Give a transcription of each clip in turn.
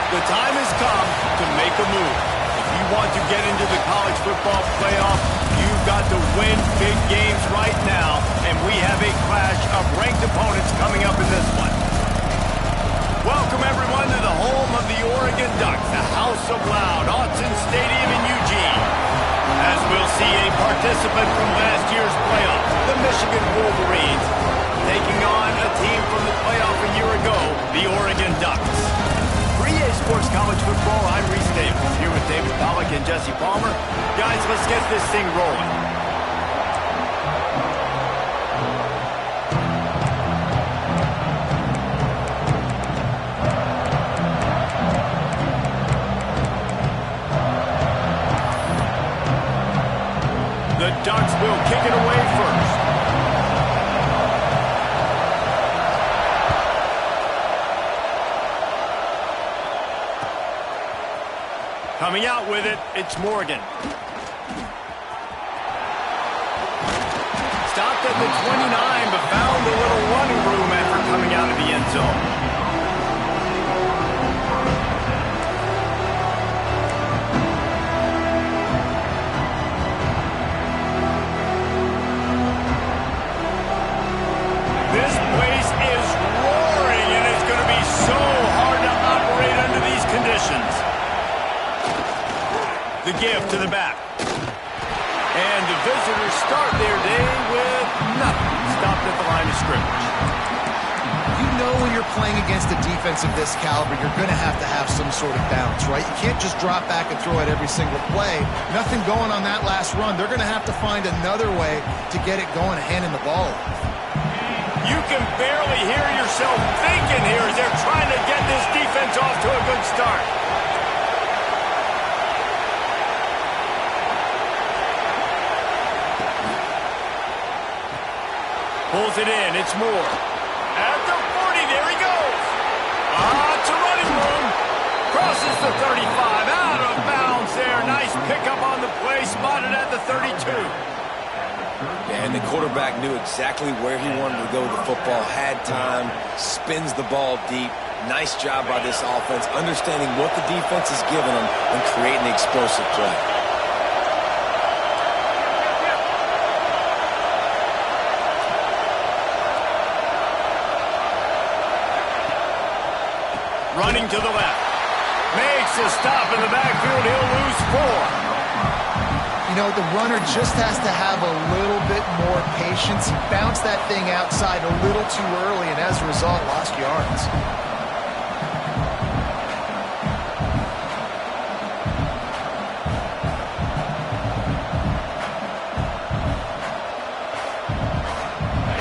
The time has come to make a move. If you want to get into the college football playoff, you've got to win big games right now, and we have a clash of ranked opponents coming up in this one. Welcome, everyone, to the home of the Oregon Ducks, the House of Loud, Autzen Stadium in Eugene. As we'll see a participant from last year's playoff, the Michigan Wolverines, taking on a team from the playoff a year ago, the Oregon Ducks. EA Sports College Football, I'm Reese Davis, here with David Pollack and Jesse Palmer. Guys, let's get this thing rolling. The Ducks will kick it away first. Coming out with it, it's Morgan. Stopped at the 29, but found a little running room after coming out of the end zone. This place is roaring, and it's going to be so hard to operate under these conditions. The give to the back. And the visitors start their day with nothing. Stopped at the line of scrimmage. You know when you're playing against a defense of this caliber, you're going to have some sort of balance, right? You can't just drop back and throw it every single play. Nothing going on that last run. They're going to have to find another way to get it going and handing the ball off. You can barely hear yourself thinking here as they're trying to get this defense off to a good start. Pulls it in, it's Moore. At the 40, there he goes. It's a running room. Crosses the 35, out of bounds there. Nice pickup on the play, spotted at the 32. And the quarterback knew exactly where he wanted to go with the football, had time, spins the ball deep. Nice job by this offense, understanding what the defense is giving them and creating the explosive play. Running to the left. Makes a stop in the backfield. He'll lose 4. You know, the runner just has to have a little bit more patience. He bounced that thing outside a little too early, and as a result, lost yards.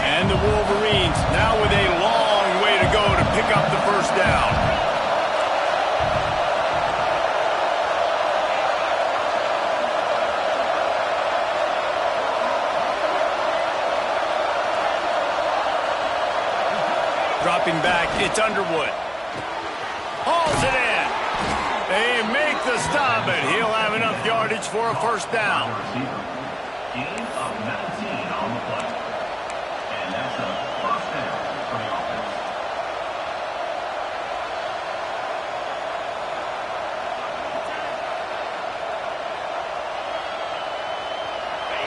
And the Wolverines now with a long way to go to pick up the first down. Dropping back, it's Underwood. Hauls it in. They make the stop, but he'll have enough yardage for a first down.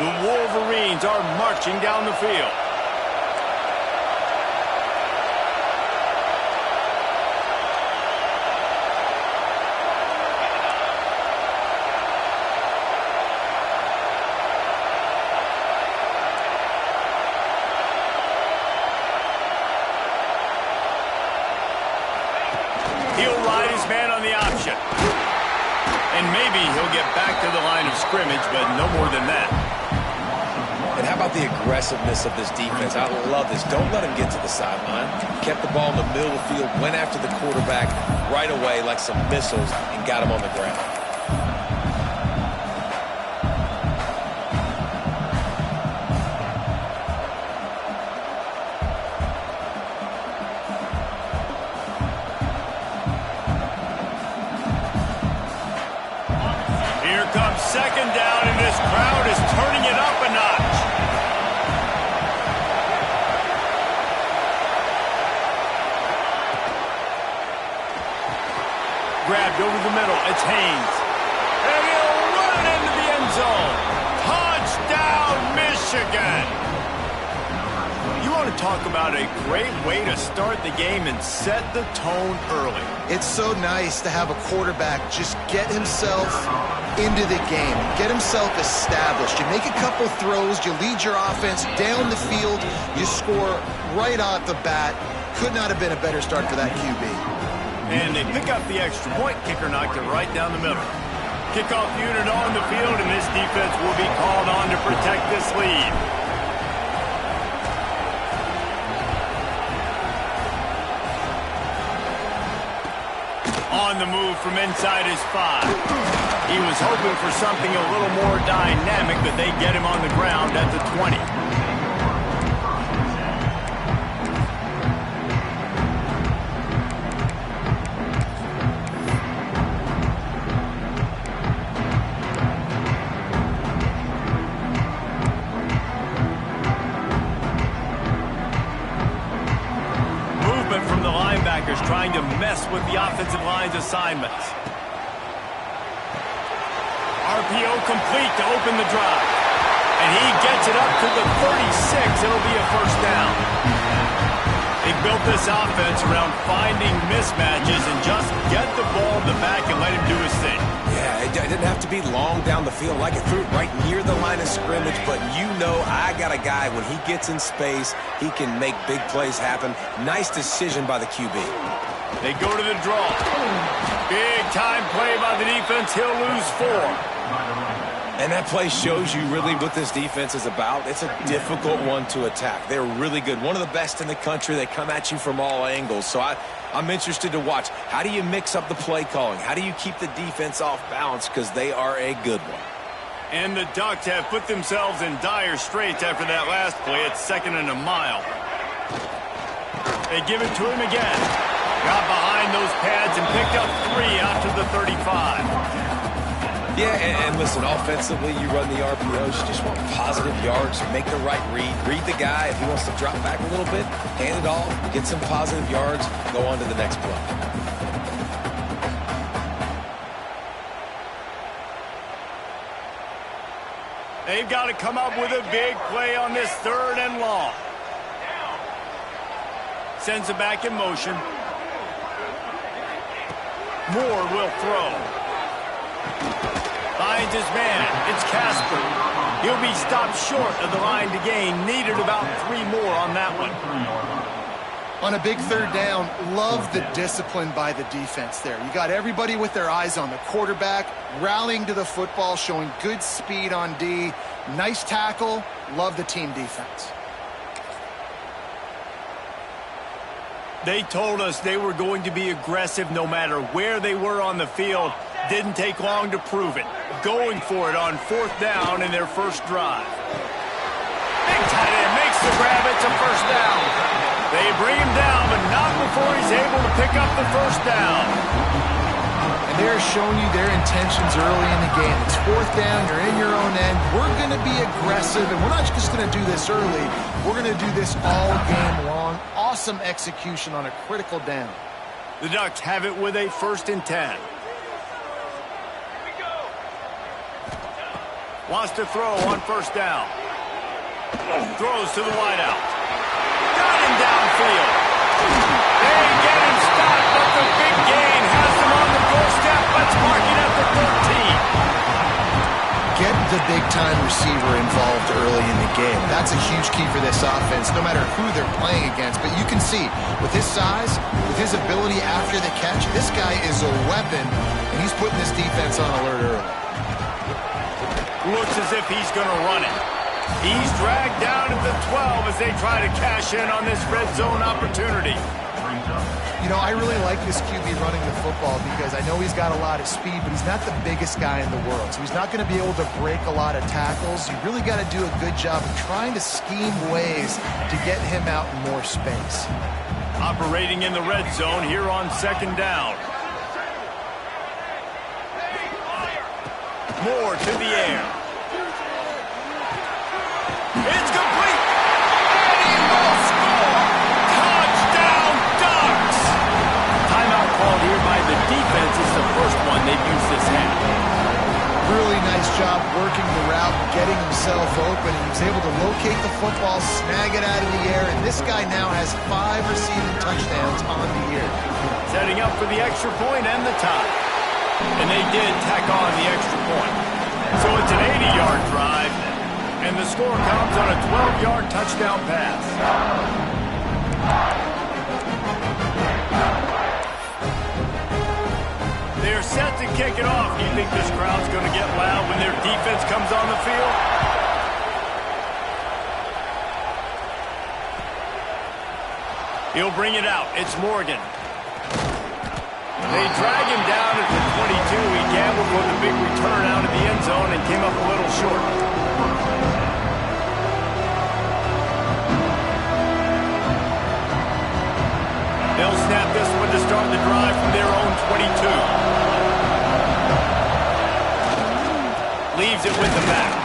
The Wolverines are marching down the field. He'll ride his man on the option. And maybe he'll get back to the line of scrimmage, but no more than that. And how about the aggressiveness of this defense? I love this. Don't let him get to the sideline. Kept the ball in the middle of the field, went after the quarterback right away like some missiles, and got him on the ground. Here comes second down, and this crowd is turning it up a notch. Grabbed over the middle. It's Haynes. And he'll run it into the end zone. Touchdown, Michigan. You want to talk about a great way to start the game and set the tone early. It's so nice to have a quarterback just get himself into the game, get himself established. You make a couple throws, you lead your offense down the field, you score right off the bat. Could not have been a better start for that QB. And they pick up the extra point. Kicker knocked it right down the middle. Kickoff unit on the field, and this defense will be called on to protect this lead. On the move from inside his 5. He was hoping for something a little more dynamic, but they get him on the ground at the 20. From the linebackers trying to mess with the offensive line's assignments. RPO complete to open the drive. And he gets it up to the 36. It'll be a first down. They built this offense around finding mismatches and just get the ball in the back and let him do his thing. Yeah, it didn't have to be long down the field. Like it threw it right near the line of scrimmage, but you know I got a guy, when he gets in space, he can make big plays happen. Nice decision by the QB. They go to the draw. Big time play by the defense. He'll lose 4. And that play shows you really what this defense is about. It's a difficult one to attack. They're really good. One of the best in the country. They come at you from all angles. So I'm interested to watch. How do you mix up the play calling? How do you keep the defense off balance? Because they are a good one. And the Ducks have put themselves in dire straits after that last play. It's 2nd and a mile. They give it to him again. Got behind those pads and picked up 3 out to the 35. Yeah, and listen, offensively, you run the RPOs. You just want positive yards, make the right read the guy. If he wants to drop back a little bit, hand it off, get some positive yards, go on to the next play. They've got to come up with a big play on this 3rd and long. Sends it back in motion. Moore will throw. Finds his man. It's Casper. He'll be stopped short of the line to gain. Needed about 3 more on that one. On a big 3rd down, love the discipline by the defense there. You got everybody with their eyes on the quarterback, rallying to the football, showing good speed on D. Nice tackle. Love the team defense. They told us they were going to be aggressive no matter where they were on the field. Didn't take long to prove it. Going for it on 4th down in their first drive. Big tight end makes the grab. It's a first down. They bring him down, but not before he's able to pick up the first down. And They're showing you their intentions early in the game. It's fourth down, you're in your own end. We're going to be aggressive, and we're not just going to do this early. We're going to do this all game long. Awesome execution on a critical down. The Ducks have it with a 1st and 10. Wants to throw on 1st down. Throws to the wideout. Got him downfield. They get him stopped, but the big gain has him on the doorstep. Let's mark it at the 13. Get the big-time receiver involved early in the game. That's a huge key for this offense, no matter who they're playing against. But you can see, with his size, with his ability after the catch, this guy is a weapon, and he's putting this defense on alert early. Looks as if he's going to run it. He's dragged down at the 12 as they try to cash in on this red zone opportunity. You know, I really like this QB running the football because I know he's got a lot of speed, but he's not the biggest guy in the world. So he's not going to be able to break a lot of tackles. You really got to do a good job of trying to scheme ways to get him out in more space. Operating in the red zone here on 2nd down. Moore to the air. It's complete. And he will score. Touchdown, Ducks. Timeout called here by the defense. It's the first one they've used this half. Really nice job working the route, getting himself open. He was able to locate the football, snag it out of the air, and this guy now has 5 receiving touchdowns on the year. Setting up for the extra point and the tie. And they did tack on the extra point. So it's an 80-yard drive, and the score comes on a 12-yard touchdown pass. They're set to kick it off. Do you think this crowd's going to get loud when their defense comes on the field? He'll bring it out. It's Morgan. They drag him down at the 22. He gambled for the big return out of the end zone and came up a little short. They'll snap this one to start the drive from their own 22. Leaves it with the back.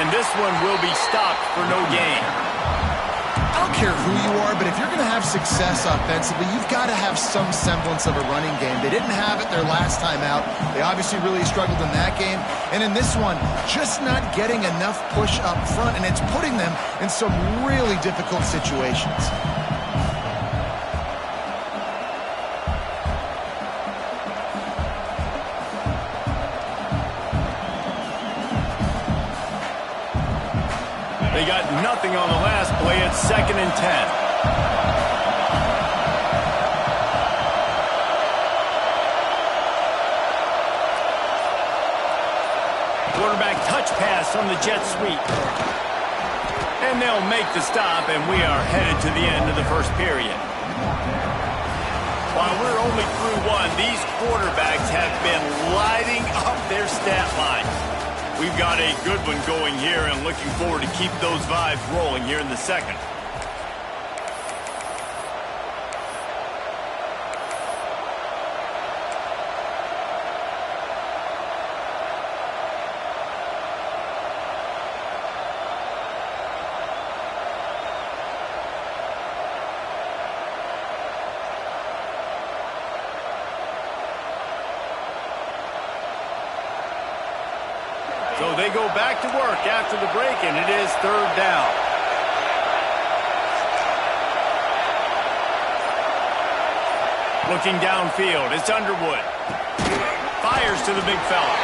And this one will be stopped for no gain. I don't care who you are, but if you're going to have success offensively, you've got to have some semblance of a running game. They didn't have it their last time out. They obviously really struggled in that game. And in this one, just not getting enough push up front, and it's putting them in some really difficult situations. They got nothing on the last play. It's 2nd and 10. Quarterback touch pass on the jet sweep. And they'll make the stop, and we are headed to the end of the first period. While we're only through one, these quarterbacks have been lighting up their stat line. We've got a good one going here and looking forward to keep those vibes rolling here in the second. So they go back to work after the break, and it is 3rd down. Looking downfield, it's Underwood. Fires to the big fella.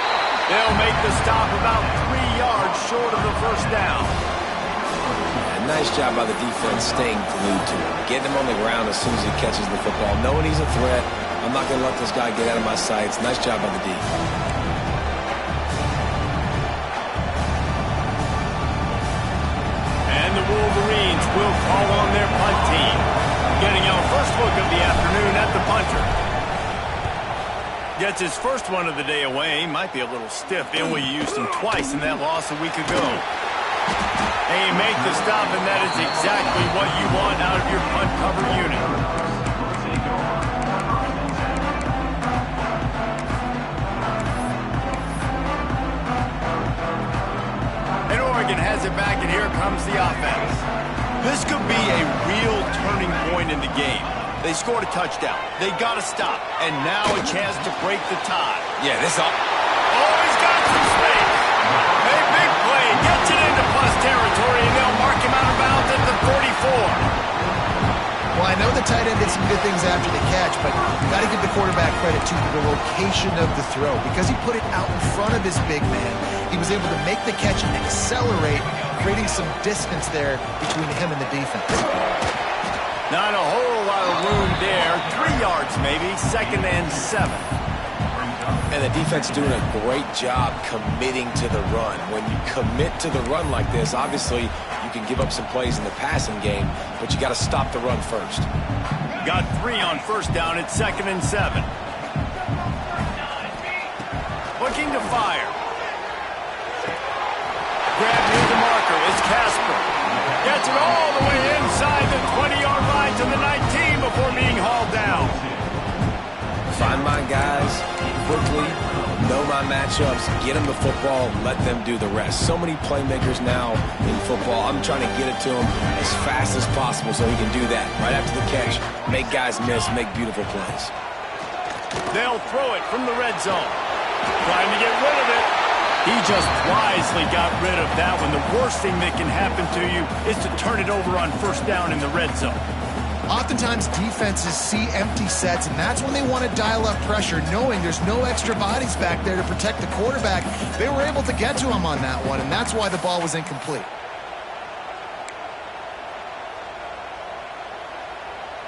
They'll make the stop about 3 yards short of the first down. Nice job by the defense staying glued to him. Getting him on the ground as soon as he catches the football. Knowing he's a threat, I'm not going to let this guy get out of my sights. Nice job by the D. And the Wolverines will call on their punt team. Getting our first look of the afternoon at the punter. Gets his first one of the day away. Might be a little stiff. We used him twice in that loss a week ago. They make the stop, and that is exactly what you want out of your punt cover unit. Michigan has it back, and here comes the offense. This could be a real turning point in the game. They scored a touchdown. They got to stop. And now a chance to break the tie. Yeah, this all... Oh, he's got some space. A big play. Gets it into plus territory, and they'll mark him out of bounds at the 44. Well, I know the tight end did some good things after the catch, but you got to give the quarterback credit to the location of the throw. Because he put it out in front of his big man, he was able to make the catch and accelerate, creating some distance there between him and the defense. Not a whole lot of room there. 3 yards maybe, 2nd and 7. And the defense doing a great job committing to the run. When you commit to the run like this, obviously you can give up some plays in the passing game, but you got to stop the run first. Got 3 on 1st down. It's 2nd and 7. Looking to fire. Grab near the marker is Casper. Gets it all the way inside the 20-yard line to the 19 before being hauled down. Find my guys quickly, know my matchups, get them the football, let them do the rest. So many playmakers now in football. I'm trying to get it to them as fast as possible so he can do that right after the catch, make guys miss, make beautiful plays. They'll throw it from the red zone. Trying to get rid of it. He just wisely got rid of that one. The worst thing that can happen to you is to turn it over on 1st down in the red zone. Oftentimes, defenses see empty sets, and that's when they want to dial up pressure, knowing there's no extra bodies back there to protect the quarterback. They were able to get to him on that one, and that's why the ball was incomplete.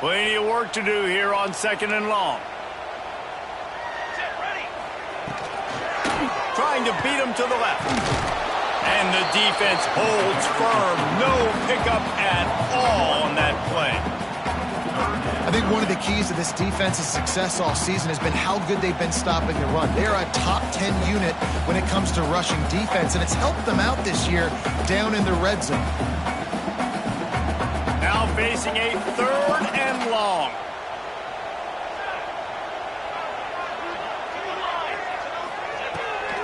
Plenty of work to do here on 2nd and long. Trying to beat him to the left. And the defense holds firm. No pickup at all on that play. I think one of the keys to this defense's success all season has been how good they've been stopping the run. They're a top 10 unit when it comes to rushing defense, and it's helped them out this year down in the red zone. Now facing a 3rd and long.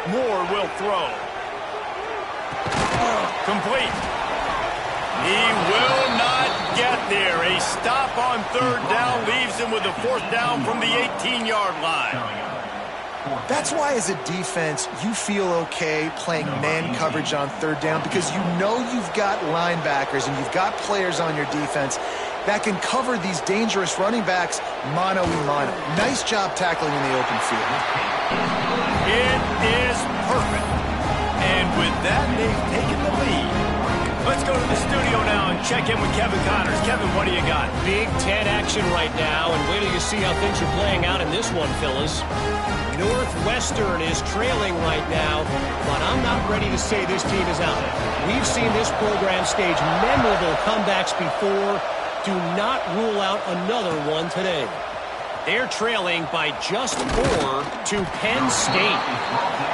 Moore will throw. Complete. He will not get there. A stop on 3rd down leaves him with a 4th down from the 18-yard line. That's why as a defense, you feel okay playing man coverage on 3rd down because you know you've got linebackers and you've got players on your defense that can cover these dangerous running backs mano-a-mano. Nice job tackling in the open field. It is perfect. And with that, they've taken the lead. Let's go to the studio now and check in with Kevin Connors. Kevin, what do you got? Big Ten action right now, and wait till you see how things are playing out in this one, fellas. Northwestern is trailing right now, but I'm not ready to say this team is out. We've seen this program stage memorable comebacks before. Do not rule out another one today. They're trailing by just 4 to Penn State.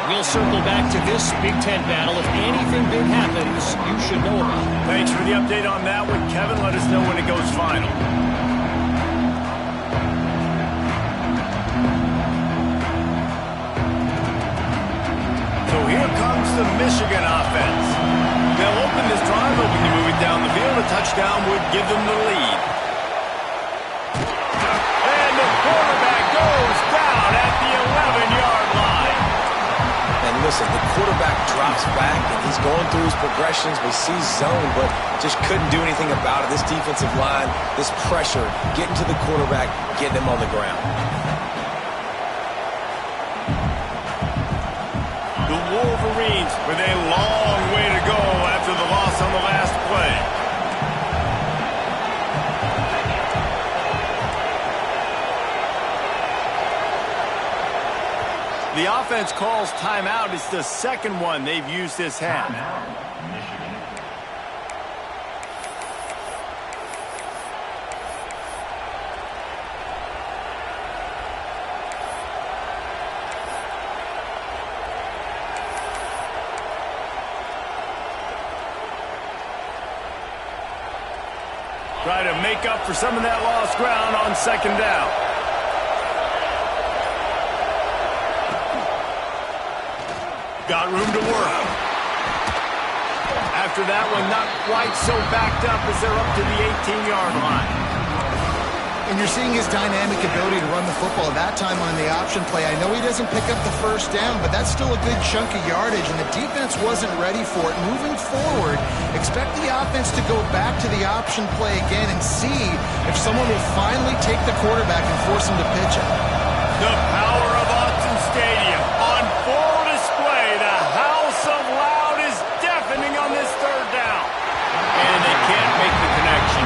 We'll circle back to this Big Ten battle. If anything big happens, you should know about it. Thanks for the update on that one, Kevin. Let us know when it goes final. So here comes the Michigan offense. They'll open this drive, hoping to move it down the field. A touchdown would give them the lead. And the quarterback goes down at the 11-yard line. And listen, the quarterback drops back, and he's going through his progressions. We see zone, but just couldn't do anything about it. This defensive line, this pressure, getting to the quarterback, getting him on the ground. The Wolverines with a long way to go after the loss on the last play. The offense calls timeout. It's the 2nd one they've used this half. Try to make up for some of that lost ground on 2nd down. Got room to work. after that one, not quite so backed up as they're up to the 18-yard line. And you're seeing his dynamic ability to run the football. That time on the option play, I know he doesn't pick up the first down, but that's still a good chunk of yardage, and the defense wasn't ready for it. Moving forward, expect the offense to go back to the option play again and see if someone will finally take the quarterback and force him to pitch it. The power of Autzen Stadium on full display. The house of loud is deafening on this third down. And they can't make the connection.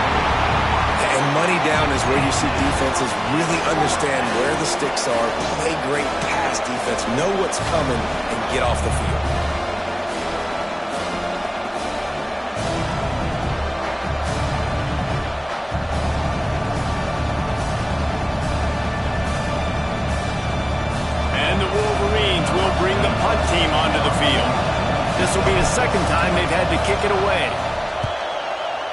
And money down is where you see defenses really understand where the sticks are, play great pass defense, know what's coming, and get off the field. And the Wolverines will bring the punt team onto the field. This will be the second time they've had to kick it away.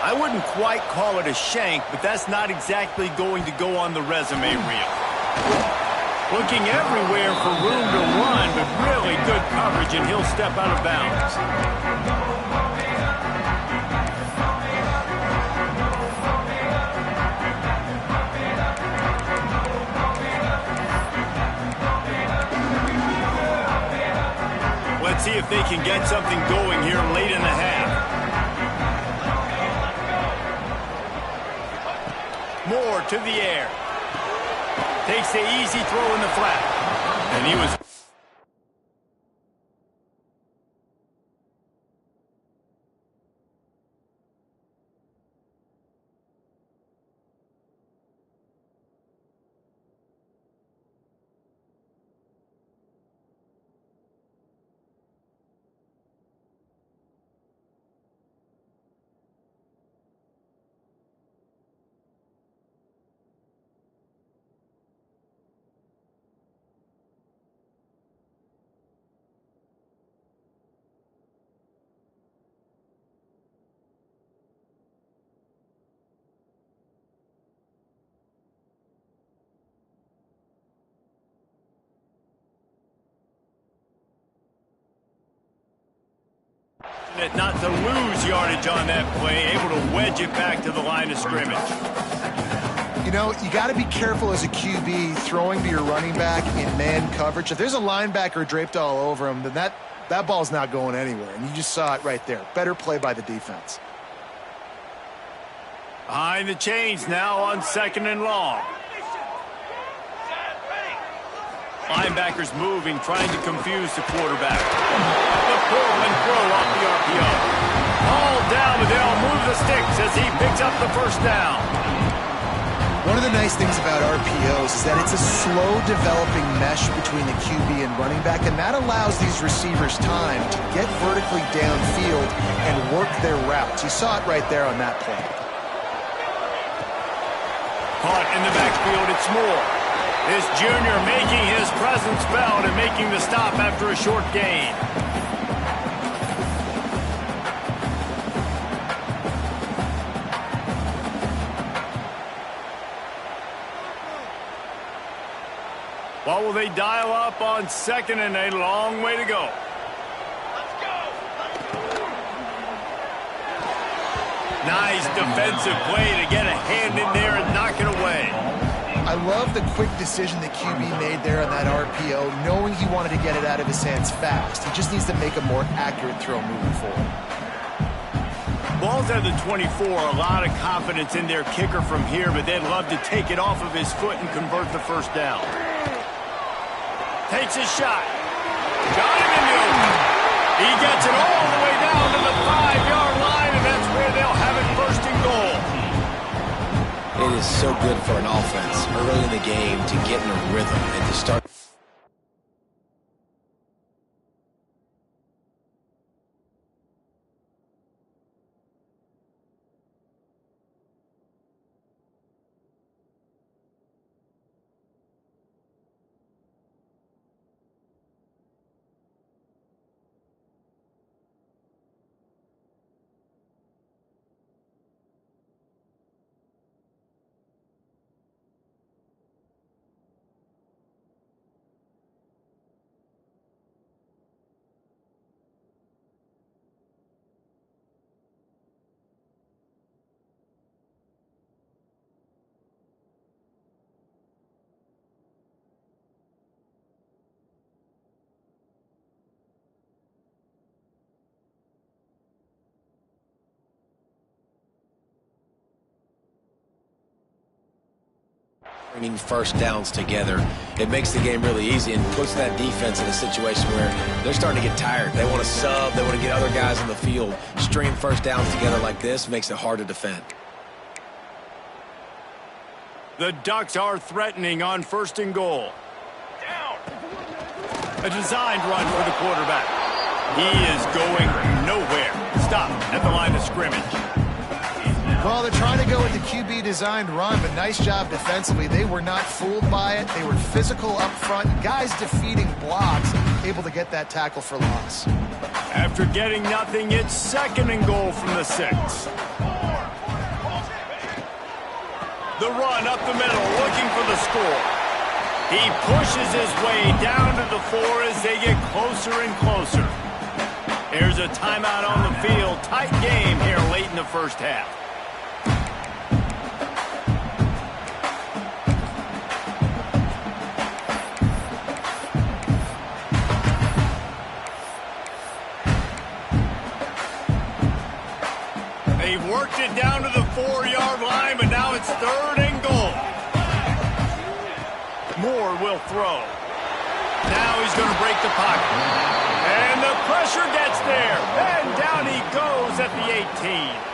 I wouldn't quite call it a shank, but that's not exactly going to go on the resume reel. Looking everywhere for room to run, but really good coverage, and he'll step out of bounds. Let's see if they can get something going here late in the half. Moore to the air. Takes the easy throw in the flat. And he was... Not to lose yardage on that play, able to wedge it back to the line of scrimmage. You know, you got to be careful as a QB throwing to your running back in man coverage. If there's a linebacker draped all over him, then that ball's not going anywhere, and you just saw it right there. Better play by the defense. Behind the chains now on 2nd and long. Linebackers moving, trying to confuse the quarterback. The pull and throw off the RPO. All down, but they'll move the sticks as he picks up the first down. One of the nice things about RPOs is that it's a slow developing mesh between the QB and running back, and that allows these receivers time to get vertically downfield and work their routes. You saw it right there on that play. Caught in the backfield, it's Moore. This junior making his presence felt and making the stop after a short gain. What will they dial up on 2nd and a long way to go? Let's go. Nice defensive play to get a hand in there and knock it away. I love the quick decision that QB made there on that RPO, knowing he wanted to get it out of his hands fast. He just needs to make a more accurate throw moving forward. Ball's at the 24, a lot of confidence in their kicker from here, but they'd love to take it off of his foot and convert the first down. Takes his shot. Got him in the open. He gets it all the way down to the 5-yard line, and that's where they'll have it first and goal. It is so good for an offense early in the game to get in a rhythm and to start. Bringing first downs together. It makes the game really easy and puts that defense in a situation where they're starting to get tired. They want to sub. They want to get other guys on the field. String first downs together like this makes it hard to defend. The Ducks are threatening on 1st and goal. Down. A designed run for the quarterback. He is going nowhere. Stop at the line of scrimmage. Well, they're trying to go with the QB designed run, but nice job defensively. They were not fooled by it. They were physical up front. Guys defeating blocks, able to get that tackle for loss. After getting nothing, it's 2nd and goal from the 6. The run up the middle, looking for the score. He pushes his way down to the 4 as they get closer and closer. There's a timeout on the field. Tight game here late in the first half. They've worked it down to the 4-yard line, but now it's 3rd and goal. Moore will throw. Now he's going to break the pocket. And the pressure gets there. And down he goes at the 18.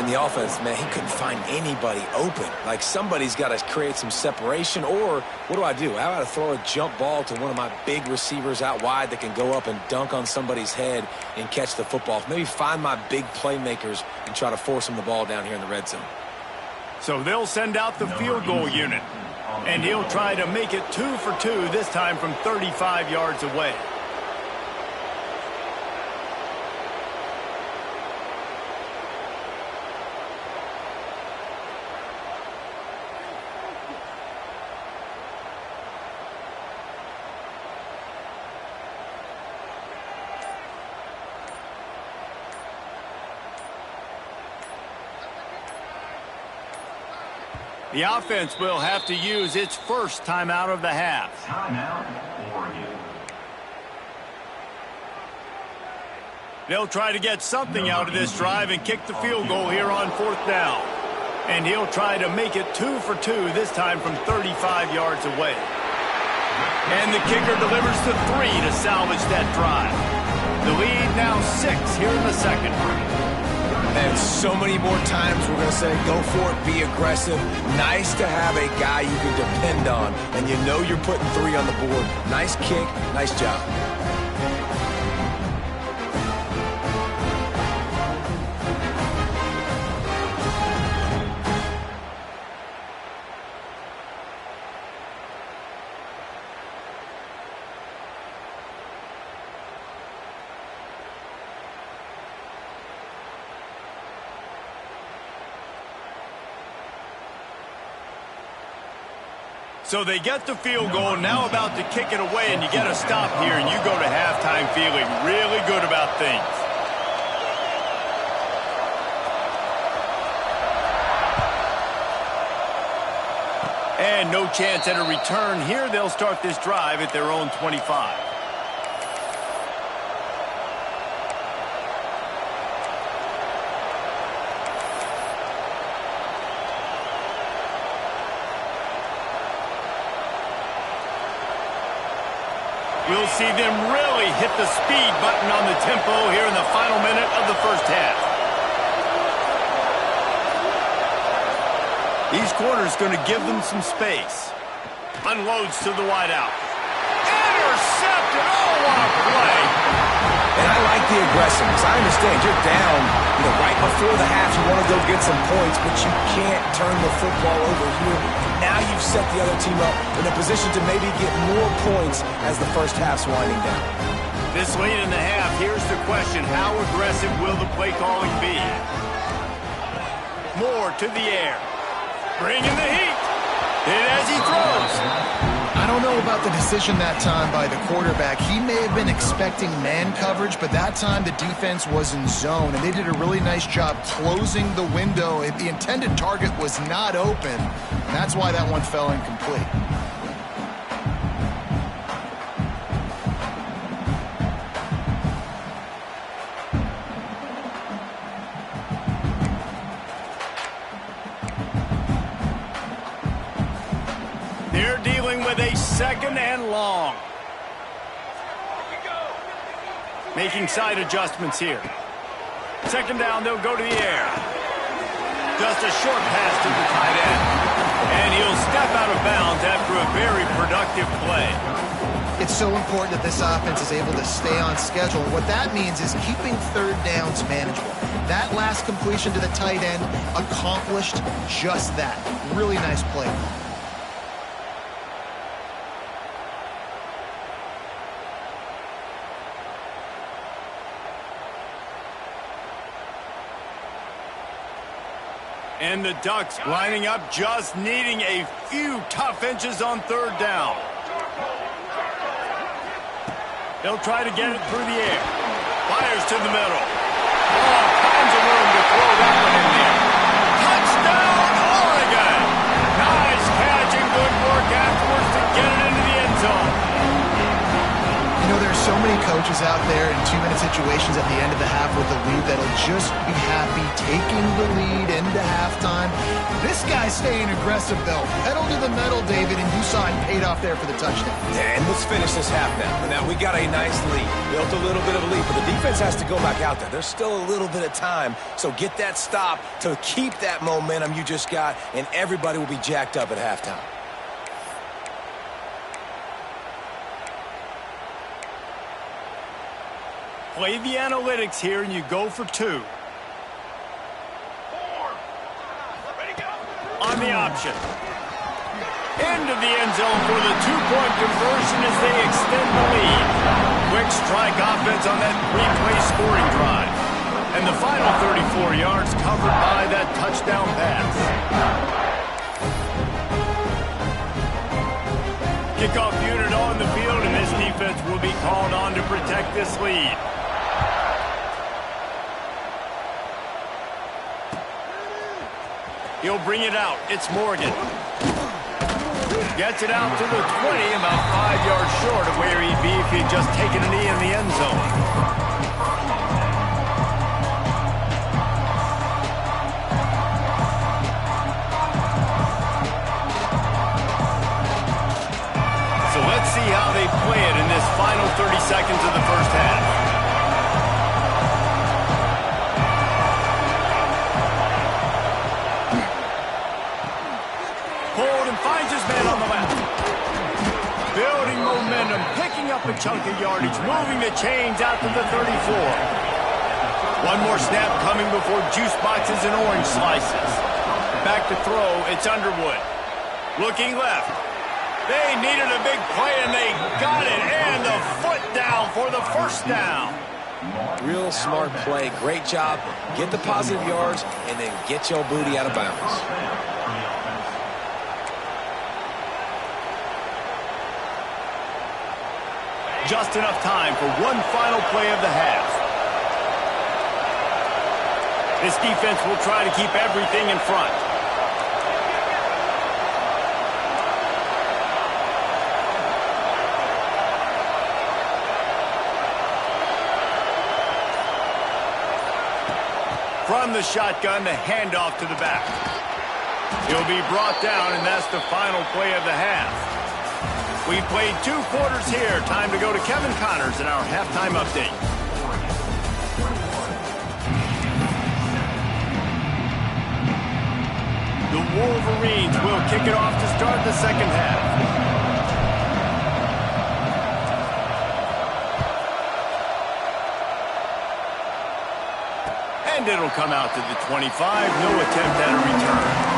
In the offense, man, he couldn't find anybody open. Like, somebody's got to create some separation, or what do? I got to throw a jump ball to one of my big receivers out wide that can go up and dunk on somebody's head and catch the football. Maybe find my big playmakers and try to force them the ball down here in the red zone. So they'll send out the field goal unit, and he'll try to make it 2 for 2, this time from 35 yards away. The offense will have to use its first timeout of the half. Timeout, Oregon. They'll try to get something out of this drive and kick the field goal here on 4th down. And he'll try to make it 2 for 2, this time from 35 yards away. And the kicker delivers the 3 to salvage that drive. The lead now 6 here in the 2nd. And so many more times we're going to say, go for it, be aggressive. Nice to have a guy you can depend on, and you know you're putting 3 on the board. Nice kick, nice job. So they get the field goal, now about to kick it away, and you get a stop here, and you go to halftime feeling really good about things. And no chance at a return here. They'll start this drive at their own 25. We'll see them really hit the speed button on the tempo here in the final minute of the first half. These corners going to give them some space. Unloads to the wideout. Intercepted! Oh, what a play! And I like the aggressiveness. I understand you're down, right before the half. You want to go get some points, but you can't turn the football over here. Now you've set the other team up in a position to maybe get more points as the first half's winding down. This late in the half, here's the question. How aggressive will the play calling be? Moore to the air. Bringing the heat. Hit as he throws. I don't know about the decision that time by the quarterback. He may have been expecting man coverage, but that time the defense was in zone, and they did a really nice job closing the window. If the intended target was not open, that's why that one fell incomplete. They're dealing with a 2nd and long. Making side adjustments here. 2nd down, they'll go to the air. Just a short pass to the tight end. And he'll step out of bounds after a very productive play. It's so important that this offense is able to stay on schedule. What that means is keeping 3rd downs manageable. That last completion to the tight end accomplished just that. Really nice play. And the Ducks lining up, just needing a few tough inches on 3rd down. They'll try to get it through the air. Fires to the middle. Oh, tons of room to throw that one in there. Touchdown, Oregon! Nice catch and good work afterwards to get it into the end zone. You know, there's so many coaches out there in 2-minute situations at the end of the half with the lead that'll just be happy taking the lead into halftime. This guy's staying aggressive, though. Pedal to the metal, David, and you saw him paid off there for the touchdown. Yeah, and let's finish this half now. Now, we got a nice lead. Built a little bit of a lead, but the defense has to go back out there. There's still a little bit of time, so get that stop to keep that momentum you just got, and everybody will be jacked up at halftime. Play the analytics here, and you go for 2. On the option. Into the end zone for the 2-point conversion as they extend the lead. Quick strike offense on that 3-play scoring drive. And the final 34 yards covered by that touchdown pass. Kickoff unit on the field, and this defense will be called on to protect this lead. He'll bring it out. It's Morgan. Gets it out to the 20, about 5 yards short of where he'd be if he'd just taken a knee in the end zone. So let's see how they play it in this final 30 seconds of the first half. Finds his man on the left. Building momentum, picking up a chunk of yardage, moving the chains out to the 34. One more snap coming before juice boxes and orange slices. Back to throw, it's Underwood. Looking left. They needed a big play, and they got it. And the foot down for the 1st down. Real smart play. Great job. Get the positive yards, and then get your booty out of bounds. Just enough time for one final play of the half. This defense will try to keep everything in front. From the shotgun, the handoff to the back. He'll be brought down, and that's the final play of the half. We've played 2 quarters here. Time to go to Kevin Connors in our halftime update. The Wolverines will kick it off to start the second half. And it'll come out to the 25. No attempt at a return.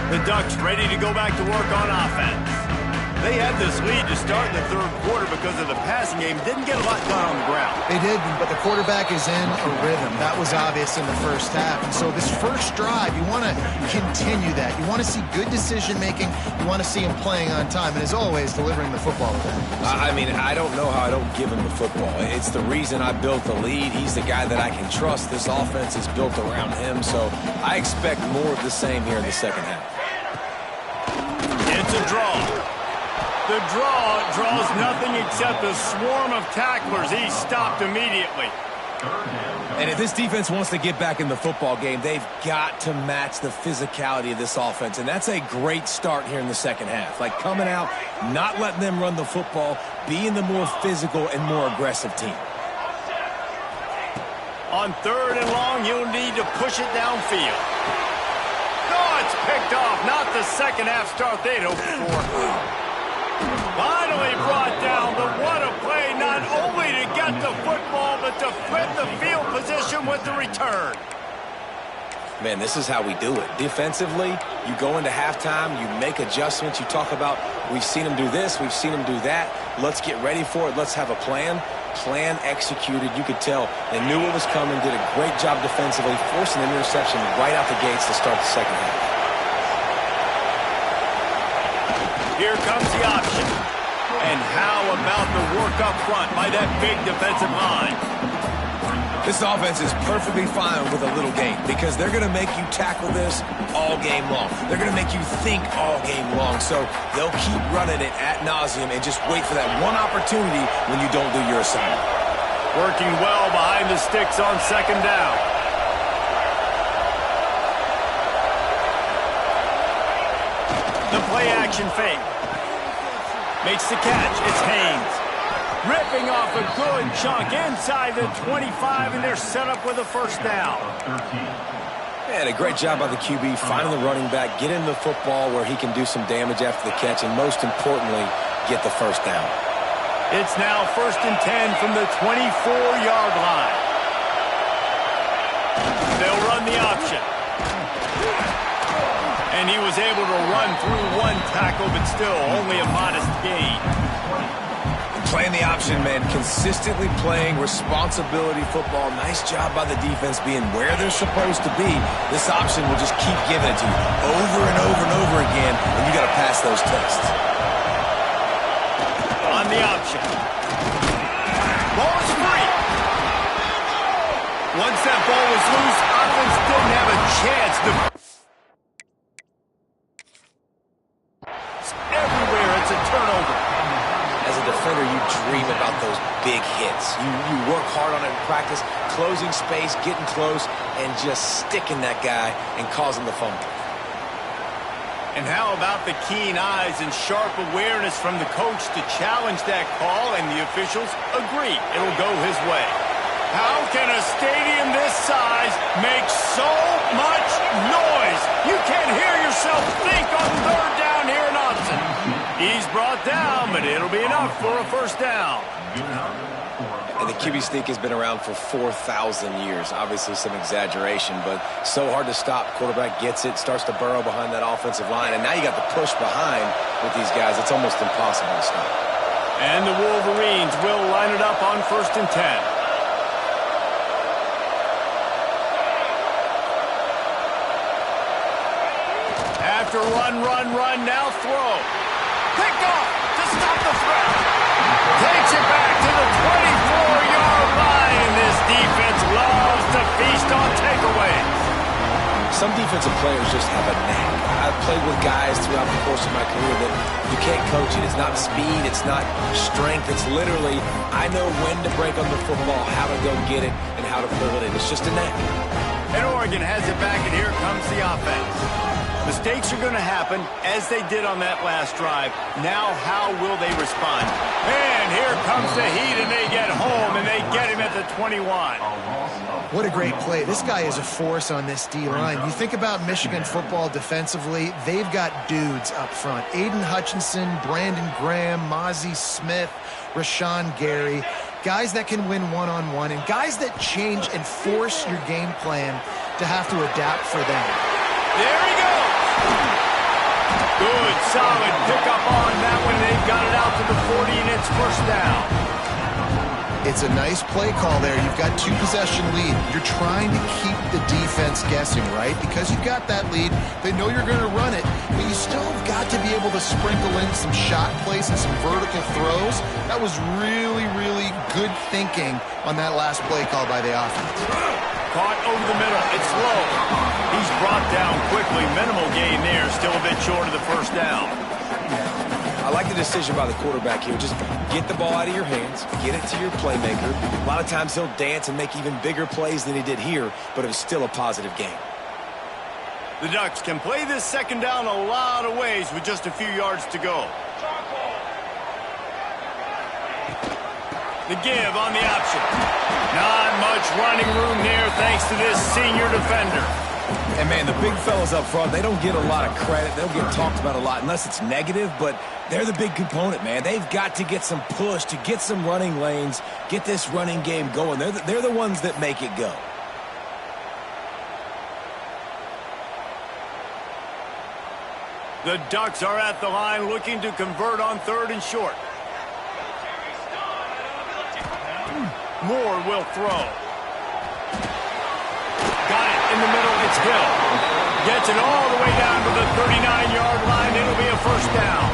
The Ducks ready to go back to work on offense. They had this lead to start in the third quarter because of the passing game. Didn't get a lot done on the ground. They did, but the quarterback is in a rhythm. That was obvious in the first half. And so this first drive, you want to continue that. You want to see good decision-making. You want to see him playing on time. And as always, delivering the football with him. I mean, I don't know how I don't give him the football. It's the reason I built the lead. He's the guy that I can trust. This offense is built around him. So I expect more of the same here in the second half. It's a draw. The draw draws nothing except a swarm of tacklers. He's stopped immediately. And if this defense wants to get back in the football game, they've got to match the physicality of this offense. And that's a great start here in the second half. Like coming out, not letting them run the football, being the more physical and more aggressive team. On third and long, you'll need to push it downfield. Oh, it's picked off. Not the second half start they'd hoped for. Finally brought down, but what a play, not only to get the football, but to flip the field position with the return. Man, this is how we do it. Defensively, you go into halftime, you make adjustments, you talk about, we've seen them do this, we've seen them do that, let's get ready for it, let's have a plan. Plan executed, you could tell. They knew what was coming, did a great job defensively, forcing an interception right out the gates to start the second half. Here comes the option. And how about the work up front by that big defensive line? This offense is perfectly fine with a little game because they're going to make you tackle this all game long. They're going to make you think all game long. So they'll keep running it ad nauseum and just wait for that one opportunity when you don't do your assignment. Working well behind the sticks on second down. The play action fake. Makes the catch. It's Haynes. Ripping off a good chunk inside the 25, and they're set up with a first down. Man, a great job by the QB finding the running back, getting the football where he can do some damage after the catch, and most importantly, get the first down. It's now 1st and 10 from the 24-yard line. They'll run the option. And he was able to run through one tackle, but still only a modest gain. Playing the option, man. Consistently playing responsibility football. Nice job by the defense being where they're supposed to be. This option will just keep giving it to you over and over and over again, and you got to pass those tests. On the option. Ball is free. Once that ball was loose, offense didn't have a chance to... Everywhere, it's a turnover. As a defender, you dream about those big hits. You work hard on it in practice, closing space, getting close, and just sticking that guy and causing the fumble. And how about the keen eyes and sharp awareness from the coach to challenge that call, and the officials agree it'll go his way. How can a stadium this size make so much noise? You can't hear yourself think on third down here in Austin. He's brought down, but it'll be enough for a first down. And the QB sneak has been around for 4,000 years. Obviously some exaggeration, but so hard to stop. Quarterback gets it, starts to burrow behind that offensive line, and now you got the push behind with these guys. It's almost impossible to stop. And the Wolverines will line it up on 1st and 10. After run, now throw. Picked off to stop the threat. Takes it back to the 24-yard line, and this defense loves to feast on takeaways. Some defensive players just have a knack. I've played with guys throughout the course of my career that you can't coach it. It's not speed, it's not strength. It's literally, I know when to break on the football, how to go get it, and how to pull it in. It's just a knack. And Oregon has it back, and here comes the offense. Mistakes are going to happen, as they did on that last drive. Now, how will they respond? And here comes the heat, and they get home, and they get him at the 21. What a great play. This guy is a force on this D-line. You think about Michigan football defensively, they've got dudes up front. Aiden Hutchinson, Brandon Graham, Mozzie Smith, Rashawn Gary. Guys that can win one-on-one, and guys that change and force your game plan to have to adapt for them. There he goes. Good, solid pickup on that one. They've got it out to the 40, and it's first down. It's a nice play call there. You've got 2-possession lead. You're trying to keep the defense guessing, right? Because you've got that lead, they know you're going to run it, but you still have got to be able to sprinkle in some shot plays and some vertical throws. That was really, really good thinking on that last play call by the offense. Caught over the middle. It's low. He's brought down quickly. Minimal gain there. Still a bit short of the first down. I like the decision by the quarterback here. Just get the ball out of your hands, get it to your playmaker. A lot of times he'll dance and make even bigger plays than he did here, but it was still a positive game. The Ducks can play this second down a lot of ways with just a few yards to go. The give on the option. Not much running room there thanks to this senior defender. And, man, the big fellas up front, they don't get a lot of credit. They don't get talked about a lot unless it's negative, but they're the big component, man. They've got to get some push, to get some running lanes, get this running game going. They're the ones that make it go. The Ducks are at the line looking to convert on 3rd and short. Moore will throw. Got it in the middle. It's Hill. Gets it all the way down to the 39-yard line. It'll be a first down.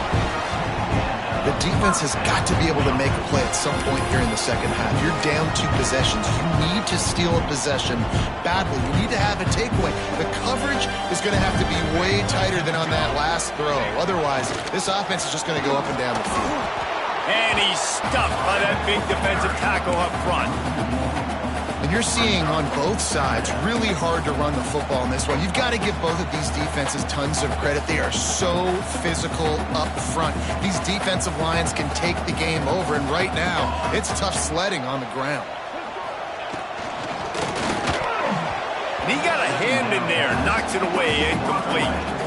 The defense has got to be able to make a play at some point here in the second half. You're down 2 possessions. You need to steal a possession badly. You need to have a takeaway. The coverage is going to have to be way tighter than on that last throw. Otherwise, this offense is just going to go up and down the field. And he's stuffed by that big defensive tackle up front. And you're seeing on both sides really hard to run the football in this one. You've got to give both of these defenses tons of credit. They are so physical up front. These defensive lines can take the game over, and right now, it's tough sledding on the ground. And he got a hand in there, knocks it away, incomplete.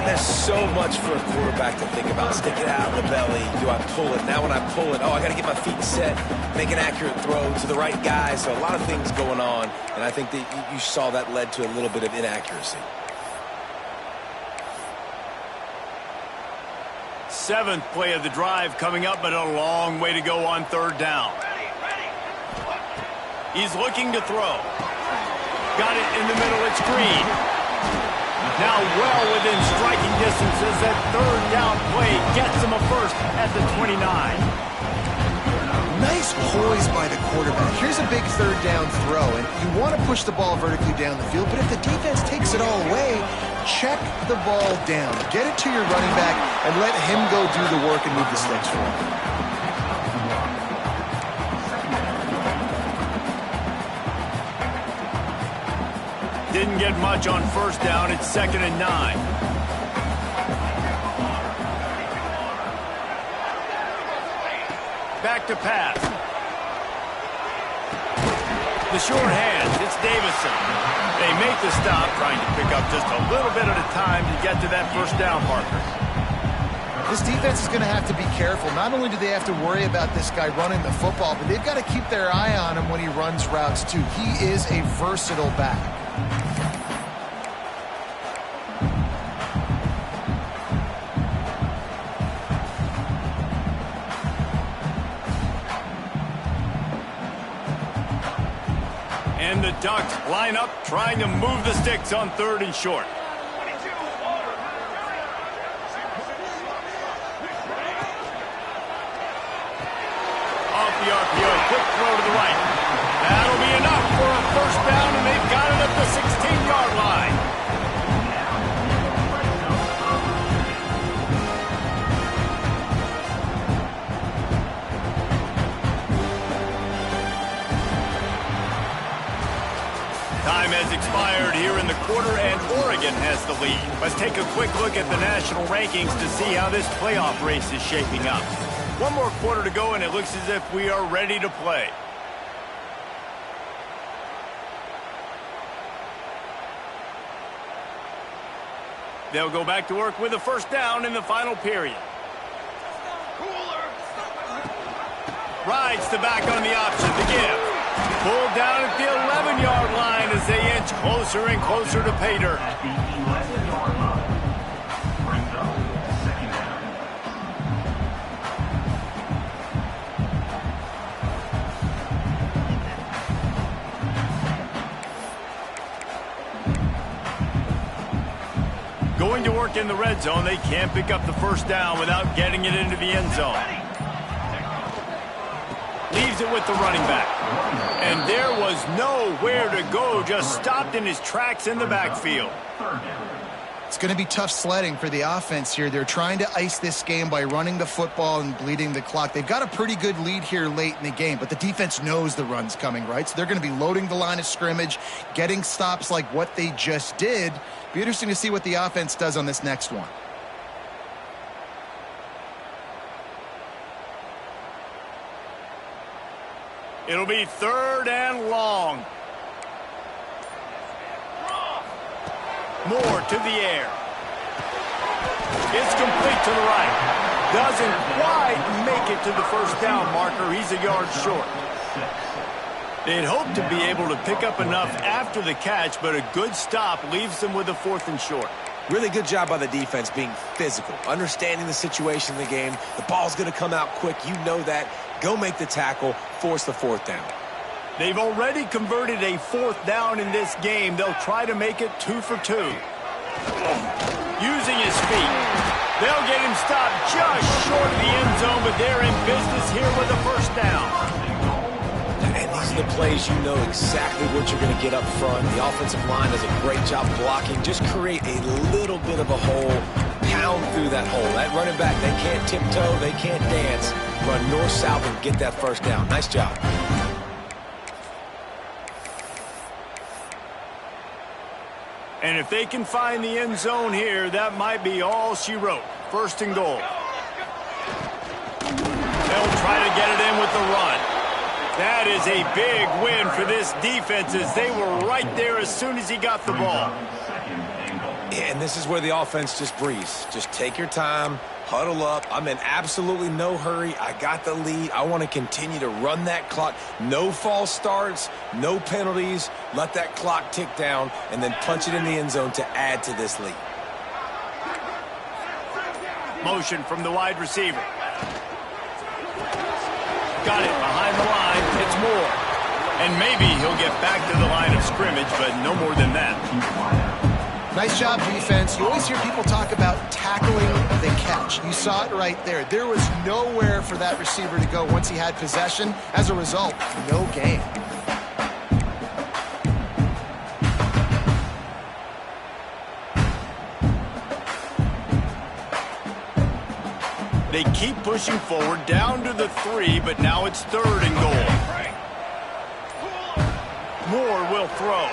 There's so much for a quarterback to think about. Stick it out of the belly. Do I pull it? Now when I pull it, I got to get my feet set, make an accurate throw to the right guy. So a lot of things going on, and I think that you saw that led to a little bit of inaccuracy. 7th play of the drive coming up, but a long way to go on 3rd down. He's looking to throw. Got it in the middle. It's Green. Now well within striking distance as that 3rd down play gets him a first at the 29. Nice poise by the quarterback. Here's a big 3rd down throw, and you want to push the ball vertically down the field, but if the defense takes it all away, check the ball down. Get it to your running back and let him go do the work and move the sticks for him. Didn't get much on 1st down. It's 2nd and 9. Back to pass. The short hands. It's Davison. They make the stop, trying to pick up just a little bit at a time to get to that first down marker. This defense is going to have to be careful. Not only do they have to worry about this guy running the football, but they've got to keep their eye on him when he runs routes too. He is a versatile back. And the Ducks line up, trying to move the sticks on 3rd and short. Off the RPO, quick throw to the right. That'll be enough for a first down, and they've got it at the 16-yard line. Time has expired here in the quarter, and Oregon has the lead. Let's take a quick look at the national rankings to see how this playoff race is shaping up. One more quarter to go, and it looks as if we are ready to play. They'll go back to work with a first down in the final period. Rides the back on the option, the give. Pulled down at the 11-yard line as they inch closer and closer to pay dirt. going to work in the red zone. They can't pick up the first down without getting it into the end zone. Leaves it with the running back. And there was nowhere to go, just stopped in his tracks in the backfield. It's going to be tough sledding for the offense here. They're trying to ice this game by running the football and bleeding the clock. They've got a pretty good lead here late in the game, but the defense knows the run's coming, right? So they're going to be loading the line of scrimmage, getting stops like what they just did. Be interesting to see what the offense does on this next one. It'll be 3rd and long. Moore to the air. It's complete to the right. Doesn't quite make it to the first down marker. He's a yard short. They'd hoped to be able to pick up enough after the catch, but a good stop leaves them with a 4th and short. Really good job by the defense being physical, understanding the situation in the game. The ball's going to come out quick. You know that. Go make the tackle, force the 4th down. They've already converted a 4th down in this game. They'll try to make it 2 for 2. Using his feet. They'll get him stopped just short of the end zone, but they're in business here with a first down. And these are the plays you know exactly what you're going to get up front. The offensive line does a great job blocking. Just create a little bit of a hole. Pound through that hole. That running back, they can't tiptoe, they can't dance. Run north-south and get that first down. Nice job. And if they can find the end zone here, that might be all she wrote. 1st and goal. They'll try to get it in with the run. That is a big win for this defense as they were right there as soon as he got the ball. And this is where the offense just breathes. Just take your time, huddle up. I'm in absolutely no hurry. I got the lead. I want to continue to run that clock. No false starts, no penalties. Let that clock tick down and then punch it in the end zone to add to this lead. Motion from the wide receiver. Got it behind the line. It's Moore. And maybe he'll get back to the line of scrimmage, but no more than that. Nice job, defense. You always hear people talk about tackling the catch. You saw it right there. There was nowhere for that receiver to go once he had possession. As a result, no gain. They keep pushing forward down to the 3, but now it's 3rd and goal. Moore will throw.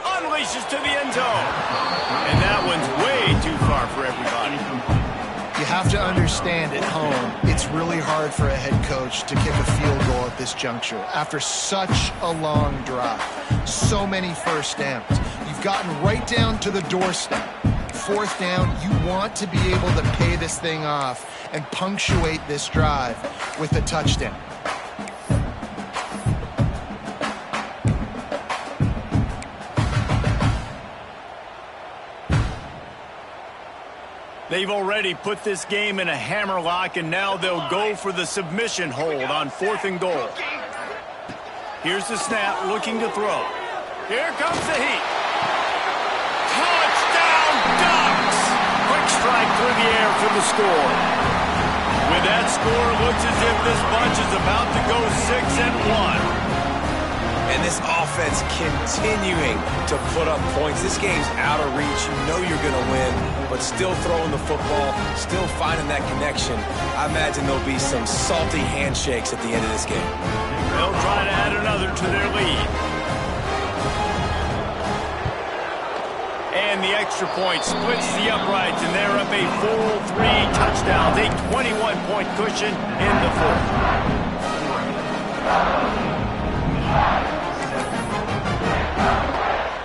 Unleashes to the end zone. And that one's way too far for everybody. You have to understand at home, it's really hard for a head coach to kick a field goal at this juncture. After such a long drive, so many first downs. You've gotten right down to the doorstep. 4th down, you want to be able to pay this thing off and punctuate this drive with a touchdown. They've already put this game in a hammerlock, and now they'll go for the submission hold on 4th and goal. Here's the snap, looking to throw. Here comes the heat. Touchdown, Ducks! Quick strike through the air for the score. With that score, looks as if this bunch is about to go 6-1. And this offense continuing to put up points. This game's out of reach. You know you're going to win, but still throwing the football, still finding that connection. I imagine there'll be some salty handshakes at the end of this game. They'll try to add another to their lead. And the extra point splits the uprights, and they're up a full 3 touchdowns, a 21-point cushion in the 4th.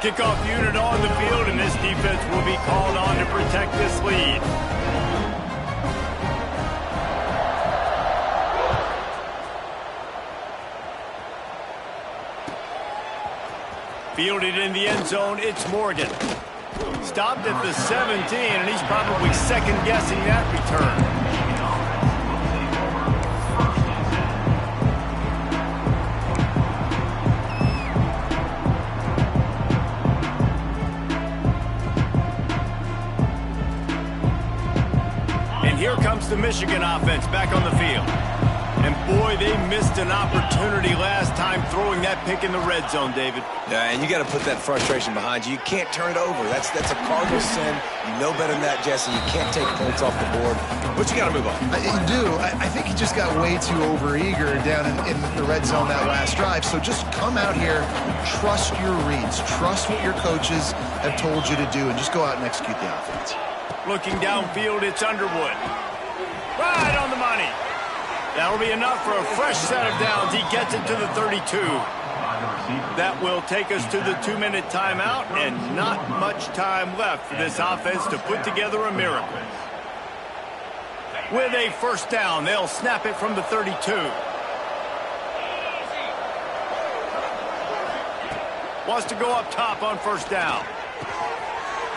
Kickoff unit on the field, and this defense will be called on to protect this lead. Fielded in the end zone, it's Morgan. Stopped at the 17, and he's probably second-guessing that return. the Michigan offense back on the field. And boy, they missed an opportunity last time throwing that pick in the red zone, David. Yeah, and you got to put that frustration behind you. You can't turn it over. That's a cardinal sin. You know better than that, Jesse. You can't take points off the board. But you got to move on. You do. I think he just got way too overeager down in the red zone that last drive. So just come out here, trust your reads, trust what your coaches have told you to do, and just go out and execute the offense. Looking downfield, it's Underwood. Right on the money. That'll be enough for a fresh set of downs. He gets it to the 32. That will take us to the 2-minute timeout, and not much time left for this offense to put together a miracle. With a first down, they'll snap it from the 32. Wants to go up top on first down.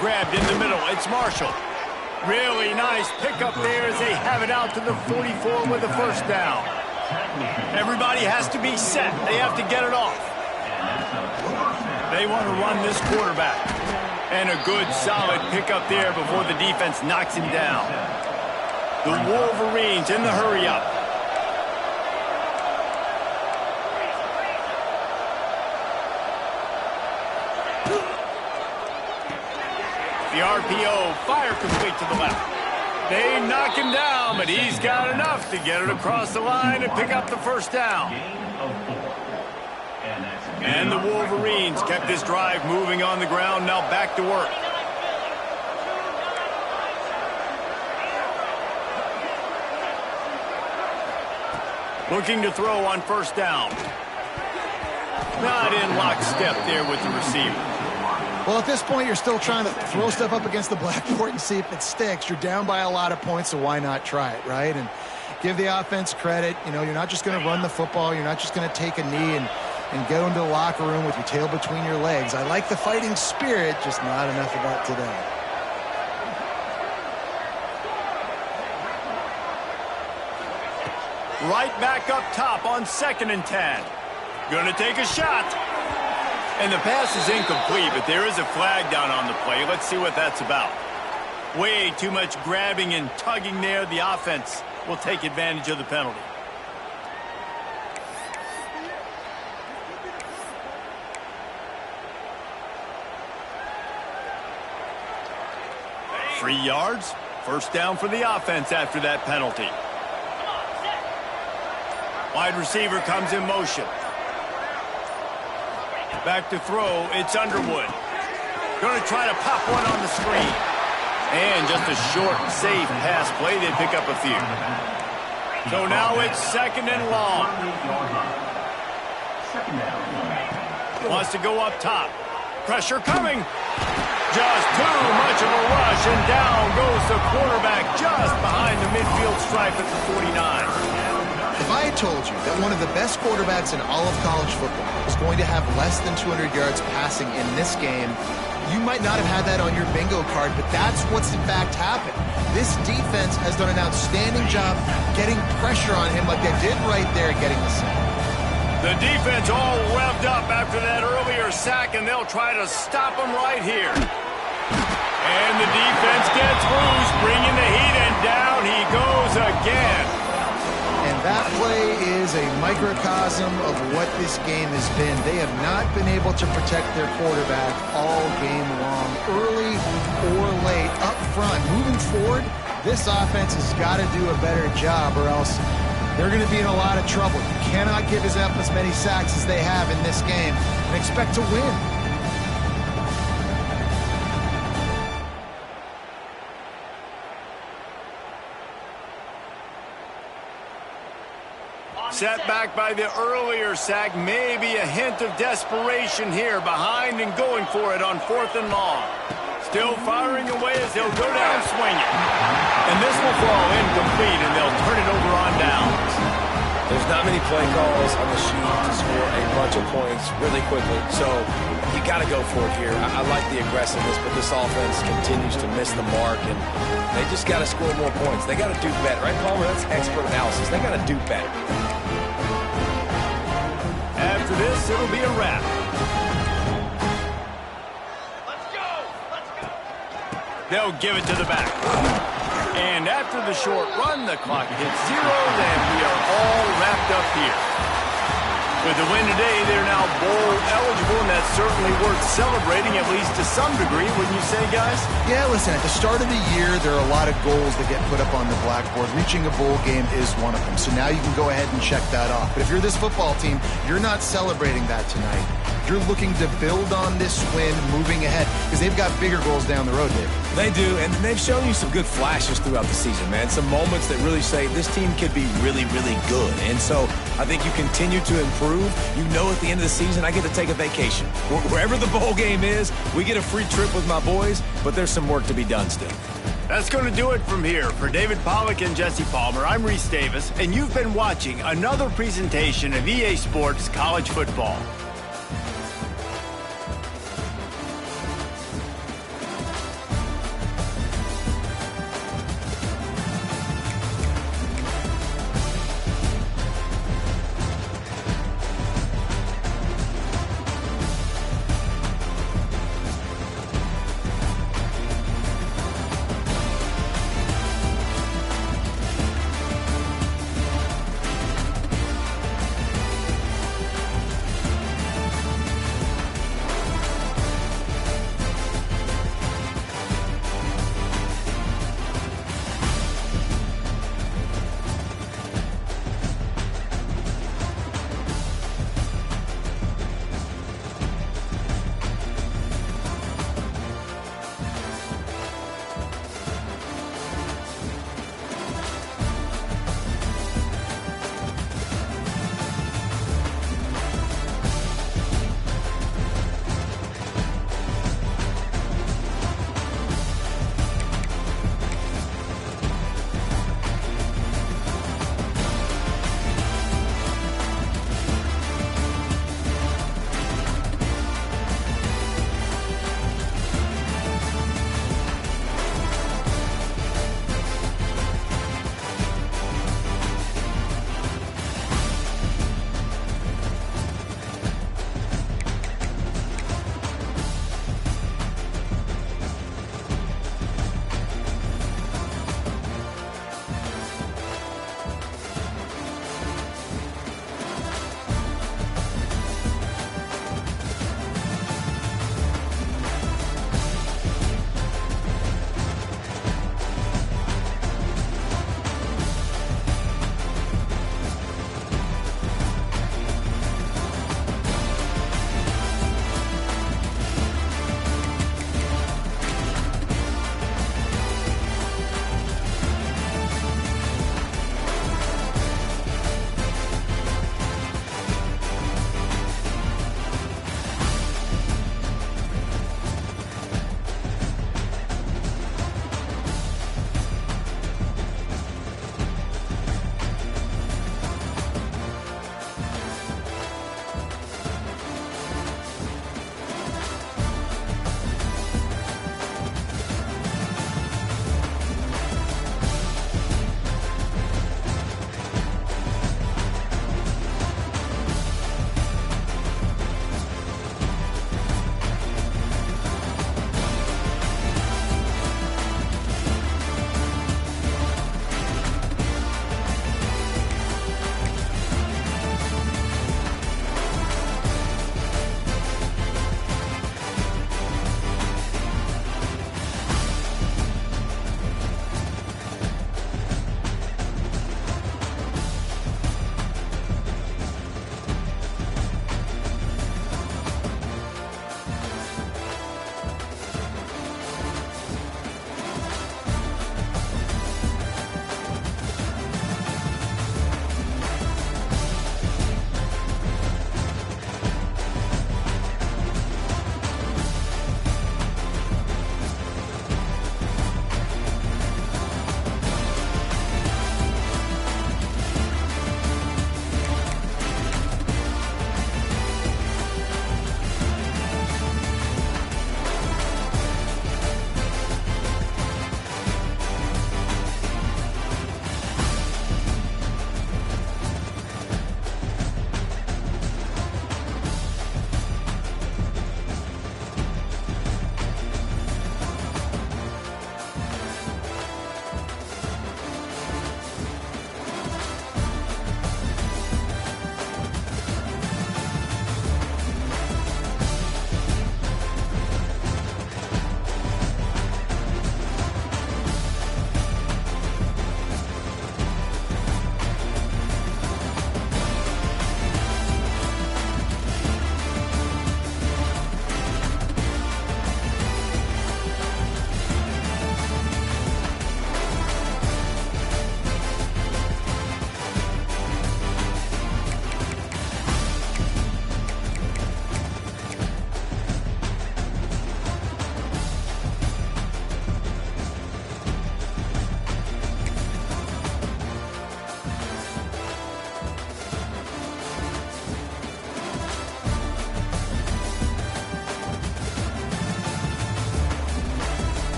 Grabbed in the middle. It's Marshall. Really nice pickup there as they have it out to the 44 with the first down. Everybody has to be set. They have to get it off. They want to run this quarterback. And a good, solid pickup there before the defense knocks him down. The Wolverines in the hurry-up. The RPO, fire complete to the left. They knock him down, but he's got enough to get it across the line and pick up the first down. And the Wolverines kept this drive moving on the ground, now back to work. Looking to throw on first down. Not in lockstep there with the receiver. Well, at this point, you're still trying to throw stuff up against the blackboard and see if it sticks. You're down by a lot of points, so why not try it, right? And give the offense credit. You know, you're not just going to run the football. You're not just going to take a knee and go into the locker room with your tail between your legs. I like the fighting spirit, just not enough of that today. Right back up top on 2nd and 10. Gonna take a shot. And the pass is incomplete, but there is a flag down on the play. Let's see what that's about. Way too much grabbing and tugging there. The offense will take advantage of the penalty. Three yards. First down for the offense after that penalty. Wide receiver comes in motion. Back to throw, it's Underwood. Going to try to pop one on the screen. And just a short, safe pass play. They pick up a few. So now it's 2nd and long. Wants to go up top. Pressure coming. Just too much of a rush, and down goes the quarterback just behind the midfield stripe at the 49. If I had told you that one of the best quarterbacks in all of college football was going to have less than 200 yards passing in this game, you might not have had that on your bingo card, but that's what's in fact happened. This defense has done an outstanding job getting pressure on him like they did right there, getting the sack. The defense all revved up after that earlier sack, and they'll try to stop him right here. And the defense gets loose, bringing the heat, and down he goes again. And that play is a microcosm of what this game has been. They have not been able to protect their quarterback all game long, early or late, up front. Moving forward, this offense has got to do a better job, or else they're going to be in a lot of trouble. You cannot give up as many sacks as they have in this game and expect to win. Set back by the earlier sack, maybe a hint of desperation here, behind and going for it on 4th and long. Still firing away as they'll go down swinging. And this will fall incomplete, and they'll turn it over on downs. There's not many play calls on the sheet to score a bunch of points really quickly, so you got to go for it here. I like the aggressiveness, but this offense continues to miss the mark, and they just got to score more points. They got to do better, right, Palmer? That's expert analysis. They got to do better. After this, it'll be a wrap. They'll give it to the back. And after the short run, the clock hits 0, and we are all wrapped up here. With the win today, they're now bowl eligible, and that's certainly worth celebrating, at least to some degree, wouldn't you say, guys? Yeah, listen, at the start of the year, there are a lot of goals that get put up on the blackboard. Reaching a bowl game is one of them. So now you can go ahead and check that off. But if you're this football team, you're not celebrating that tonight. You're looking to build on this win moving ahead because they've got bigger goals down the road, Dave. They do, and they've shown you some good flashes throughout the season, man. Some moments that really say this team could be really, really good. And so I think you continue to improve. You know at the end of the season, I get to take a vacation. Wherever the bowl game is, we get a free trip with my boys, but there's some work to be done still. That's going to do it from here. For David Pollack and Jesse Palmer, I'm Reese Davis, and you've been watching another presentation of EA Sports College Football.